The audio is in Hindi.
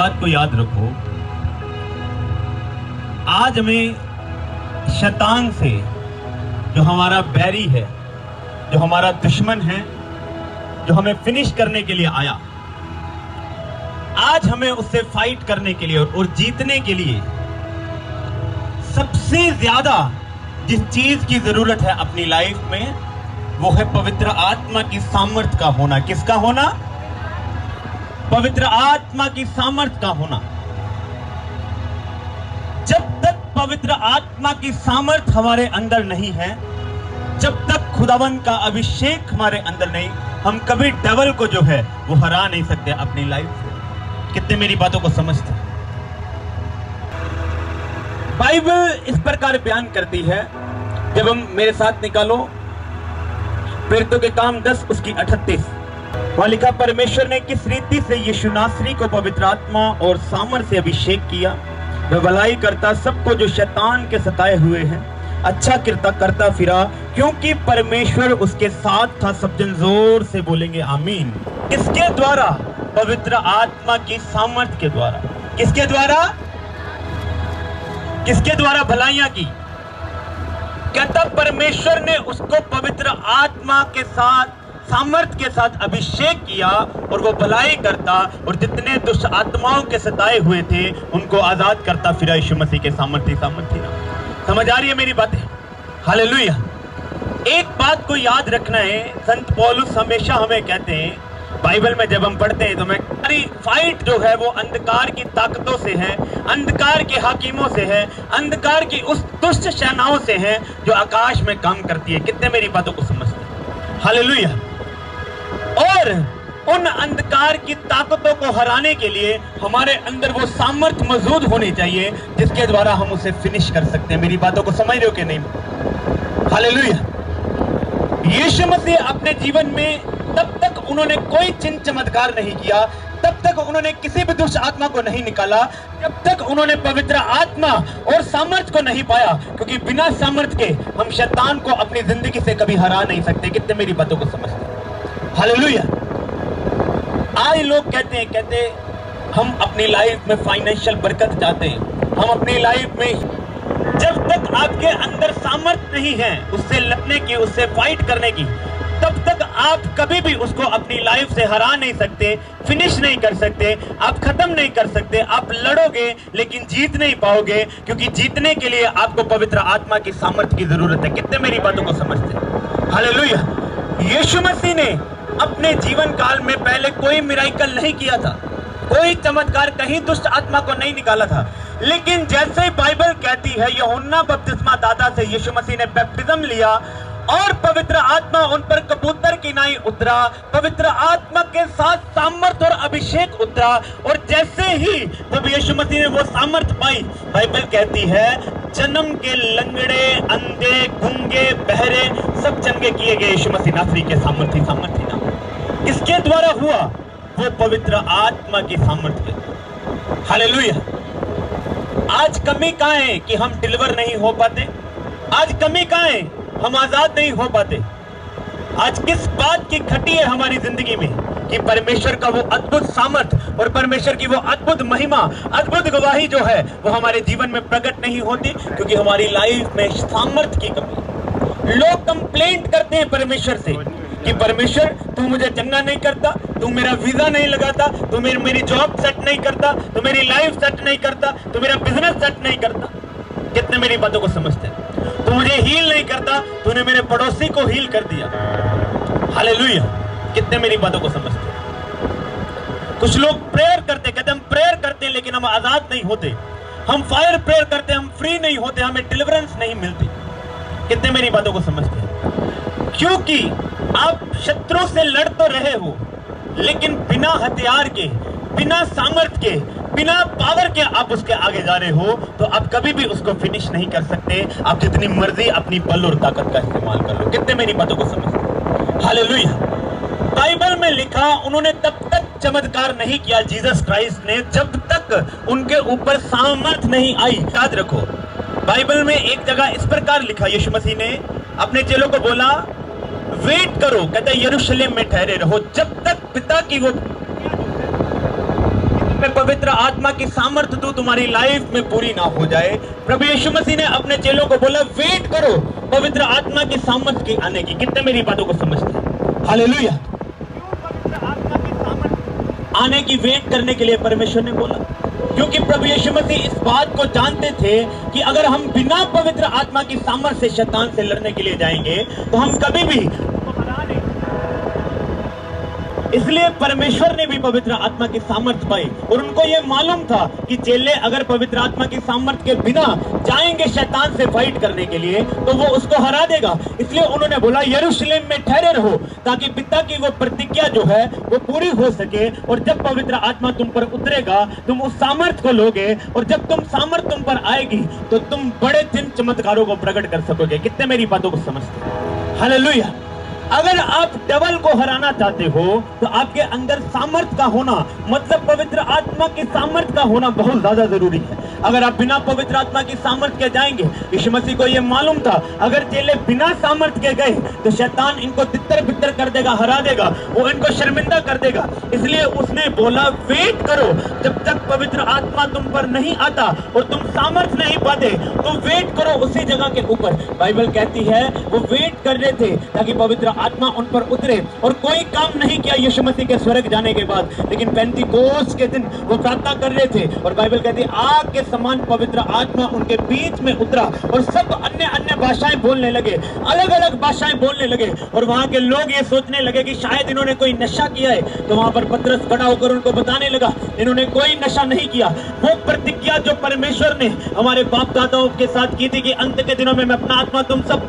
बात को याद रखो, आज हमें शैतान से, जो हमारा बैरी है, जो हमारा दुश्मन है, जो हमें फिनिश करने के लिए आया, आज हमें उससे फाइट करने के लिए और जीतने के लिए सबसे ज्यादा जिस चीज की जरूरत है अपनी लाइफ में, वो है पवित्र आत्मा की सामर्थ का होना। किसका होना? पवित्र आत्मा की सामर्थ का होना। जब तक पवित्र आत्मा की सामर्थ हमारे अंदर नहीं है, जब तक खुदावन का अभिषेक हमारे अंदर नहीं, हम कभी डेविल को जो है वो हरा नहीं सकते अपनी लाइफ से। कितने मेरी बातों को समझते? बाइबल इस प्रकार बयान करती है, जब हम मेरे साथ निकालो प्रेरितों के काम 10 उसकी 38, वहां लिखा, परमेश्वर ने किस रीति से यीशु नासरी को पवित्र आत्मा और सामर्थ से अभिषेक किया, वह भलाई करता सबको जो शैतान के सताए हुए हैं, अच्छा करता फिरा, क्योंकि परमेश्वर उसके साथ था। सब जन जोर से बोलेंगे आमीन। किसके द्वारा? पवित्र आत्मा की सामर्थ के द्वारा। किसके द्वारा? किसके द्वारा भलाइयां की? कहता परमेश्वर ने उसको पवित्र आत्मा के साथ, सामर्थ के साथ अभिषेक किया और वो भलाई करता और जितने दुष्ट आत्माओं के सताए हुए थे उनको आजाद करता फिरा। यीशु मसीह के सामर्थी ना। समझ आ रही है मेरी बातें? हालेलुया। एक बात को याद रखना है, संत पौलुस हमेशा हमें कहते हैं, बाइबल में जब हम पढ़ते हैं तो हमारी फाइट जो है वो अंधकार की ताकतों से है, अंधकार के हाकिमों से है, अंधकार की उस दुष्ट सेनाओं से है जो आकाश में काम करती है। कितने मेरी बातों को समझते हैं? हालेलुया। और उन अंधकार की ताकतों को हराने के लिए हमारे अंदर वो सामर्थ मौजूद होनी चाहिए जिसके द्वारा हम उसे फिनिश कर सकते हैं। मेरी बातों को समझ रहे हो कि नहीं? हालेलुया। यीशु मसीह अपने जीवन में तब तक उन्होंने कोई चिन्ह चमत्कार नहीं किया, तब तक उन्होंने किसी भी दुष्ट आत्मा को नहीं निकाला, जब तक उन्होंने पवित्र आत्मा और सामर्थ को नहीं पाया, क्योंकि बिना सामर्थ के हम शैतान को अपनी जिंदगी से कभी हरा नहीं सकते। कितने मेरी बातों को समझते? हालेलुया। आज लोग कहते हम अपनी लाइफ में फाइनेंशियल बरकत चाहते हैं, हम अपनी लाइफ में, जब तक आपके अंदर सामर्थ नहीं है उससे लड़ने की, उससे फाइट करने की, तब तक आप कभी भी उसको अपनी लाइफ से हरा नहीं सकते, फिनिश नहीं कर सकते, आप खत्म नहीं कर सकते। आप लड़ोगे लेकिन जीत नहीं पाओगे, क्योंकि जीतने के लिए आपको पवित्र आत्मा की सामर्थ की जरूरत है। कितने मेरी बातों को समझते हैं? हालेलुया। यीशु मसीह ने अपने जीवन काल में पहले कोई मिराकल नहीं किया था, कोई चमत्कार, कहीं दुष्ट आत्मा को नहीं निकाला था, लेकिन जैसे बाइबल कहती है, यूहन्ना बपतिस्मा दाता से यीशु मसीह ने बैप्टिज्म लिया और पवित्र आत्मा उन पर कबूतर की नाई उतरा, पवित्र आत्मा के साथ सामर्थ और अभिषेक उतरा, और जैसे ही जब यीशु मसीह ने वो सामर्थ पाई, बाइबल कहती है जन्म के लंगड़े, अंधे, गूंगे, बहरे सब चंगे किए गए यीशु मसीह नासरी के सामर्थी ना। किसके द्वारा हुआ? वो पवित्र आत्मा की सामर्थ के। हालेलुया। आज कमी कहां है कि हम डिलीवर नहीं हो पाते? आज कमी कहां है? हम आजाद नहीं हो पाते? आज किस बात की घटी है हमारी जिंदगी में कि परमेश्वर का वो अद्भुत सामर्थ और परमेश्वर की वो अद्भुत महिमा, अद्भुत गवाही जो है वो हमारे जीवन में प्रकट नहीं होती? क्योंकि हमारी लाइफ में सामर्थ की कमी। लोग कंप्लेंट करते हैं परमेश्वर से कि परमेश्वर तू मुझे चंगा नहीं करता, तू मेरा वीजा नहीं लगाता, तू मेरी जॉब सेट नहीं करता, तू मेरी लाइफ सेट नहीं करता, तू मेरा बिजनेस सेट नहीं करता। कितने मेरी बातों को समझते हैं? तू मुझे हील नहीं करता, तूने मेरे पड़ोसी को हील कर दिया। हालेलुया। कितने मेरी बातों को समझते हैं? कुछ लोग प्रेयर करते, कहते हम प्रेयर करते हैं लेकिन हम आजाद नहीं होते, हम फायर प्रेयर करते हैं, हम फ्री नहीं होते, हमें डिलीवरेंस नहीं मिलती। कितने मेरी बातों को समझते हैं? क्योंकि आप शत्रु से लड़ तो रहे हो, लेकिन बिना हथियार के, बिना सामर्थ के, बिना पावर के आप उसके आगे जा रहे हो, तो आप कभी भी उसको फिनिश नहीं कर सकते। आप जितनी मर्जी अपनी बल और ताकत का इस्तेमाल कर लो। कितने मेरी बातों को समझते? हालेलुया। बाइबल में लिखा, उन्होंने तब तक चमत्कार नहीं किया जीसस क्राइस्ट ने जब तक उनके ऊपर सामर्थ नहीं आई। याद रखो, बाइबल में एक जगह इस प्रकार लिखा, यीशु मसीह ने अपने चेलों को बोला वेट करो, कहते यरूशलेम में ठहरे रहो जब तक पिता की वो पवित्र आत्मा की सामर्थ्य तो तुम्हारी लाइफ में पूरी ना हो जाए, प्रभु यीशु मसीह ने अपने चेलों को बोला वेट करो पवित्र आत्मा की सामर्थ्य की आने की। कितने मेरी बातों को समझते हैं? हालेलुया। पवित्र आत्मा की सामर्थ्य आने की वेट करने के लिए परमेश्वर ने बोला, क्योंकि प्रभु यीशु मसीह इस बात को जानते थे कि अगर हम बिना पवित्र आत्मा की सामर्थ्य से शैतान से लड़ने के लिए जाएंगे तो हम कभी भी उसको हरा नहीं। इसलिए परमेश्वर ने भी पवित्र आत्मा की सामर्थ्य पाई और उनको यह मालूम था कि चेले अगर पवित्र आत्मा की सामर्थ्य के बिना जाएंगे शैतान से फाइट करने के लिए तो वो उसको हरा देगा। इसलिए उन्होंने बोला यरूशलेम में ठहरे रहो ताकि पिता की वो प्रतिज्ञा जो है वो पूरी हो सके, और जब पवित्र आत्मा तुम पर उतरेगा तुम उस सामर्थ्य को लोगे, और जब तुम सामर्थ्य तुम पर आएगी तो तुम बड़े चिन्ह चमत्कारों को प्रकट कर सकोगे। कितने मेरी बातों को समझते हैं? हालेलुया। अगर आप डबल को हराना चाहते हो तो आपके अंदर सामर्थ्य का होना, मतलब पवित्र आत्मा की सामर्थ्य का होना बहुत ज्यादा जरूरी है। अगर आप बिना पवित्र आत्मा की सामर्थ्य के जाएंगे, यीशु मसीह को यह मालूम था अगर चेले बिना सामर्थ्य के गए तो शैतान इनको तितर बितर कर देगा, हरा देगा, वो इनको शर्मिंदा कर देगा। इसलिए उसने बोला वेट करो जब तक पवित्र आत्मा तुम पर नहीं आता और तुम सामर्थ्य नहीं पाते, तो वेट करो उसी जगह के ऊपर। बाइबल कहती है वो वेट कर रहे थे ताकि पवित्र आत्मा उन पर उतरे, और कोई काम नहीं किया यीशु मसीह के स्वर्ग जाने के बाद, लेकिन पेंतीकोस्त के दिन वो प्रार्थना कर रहे थे और बाइबल कहती है आग के समान पवित्र आत्मा उनके बीच में उतरा और सब अन्य अन्य भाषाएं बोलने लगे, अलग अलग भाषाएं बोलने लगे, और वहां के लोग ये सोचने लगे कि शायद इन्होंने कोई नशा किया है। तो वहां पर पतरस खड़ा होकर उनको बताने लगा इन्होंने कोई नशा नहीं किया। वो प्रतिज्ञा जो परमेश्वर ने हमारे बाप दादाओं के साथ की थी कि अंत के दिनों में मैं अपना आत्मा तुम सब